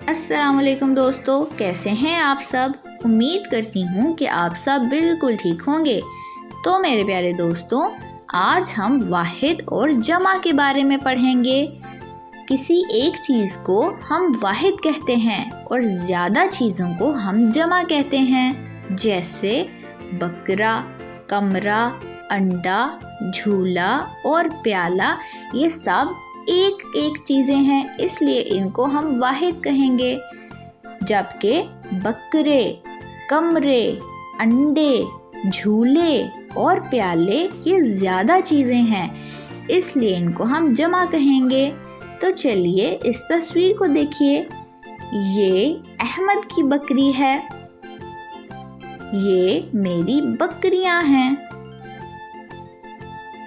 अस्सलामुअलैकुम दोस्तों, कैसे हैं आप सब। उम्मीद करती हूँ कि आप सब बिल्कुल ठीक होंगे। तो मेरे प्यारे दोस्तों, आज हम वाहिद और जमा के बारे में पढ़ेंगे। किसी एक चीज़ को हम वाहिद कहते हैं और ज़्यादा चीज़ों को हम जमा कहते हैं, जैसे बकरा, कमरा, अंडा, झूला और प्याला। ये सब एक एक चीज़ें हैं, इसलिए इनको हम वाहिद कहेंगे। जबकि बकरे, कमरे, अंडे, झूले और प्याले ये ज़्यादा चीज़ें हैं, इसलिए इनको हम जमा कहेंगे। तो चलिए इस तस्वीर को देखिए। ये अहमद की बकरी है, ये मेरी बकरियां हैं।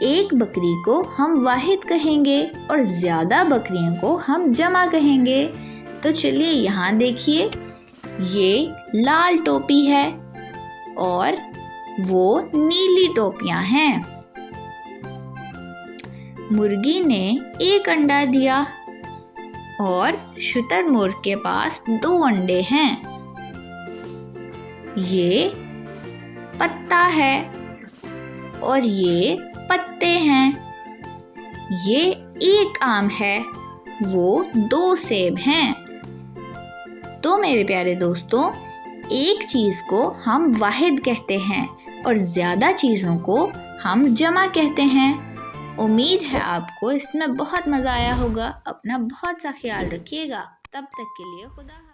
एक बकरी को हम वाहिद कहेंगे और ज़्यादा बकरियों को हम जमा कहेंगे। तो चलिए यहाँ देखिए, ये लाल टोपी है और वो नीली टोपियाँ हैं। मुर्गी ने एक अंडा दिया और शुतुरमुर्ग के पास 2 अंडे हैं। ये पत्ता है और ये पत्ते हैं। ये एक आम है, वो 2 सेब हैं। तो मेरे प्यारे दोस्तों, एक चीज़ को हम वाहिद कहते हैं और ज़्यादा चीज़ों को हम जमा कहते हैं। उम्मीद है आपको इसमें बहुत मज़ा आया होगा। अपना बहुत सा ख्याल रखिएगा। तब तक के लिए खुदा।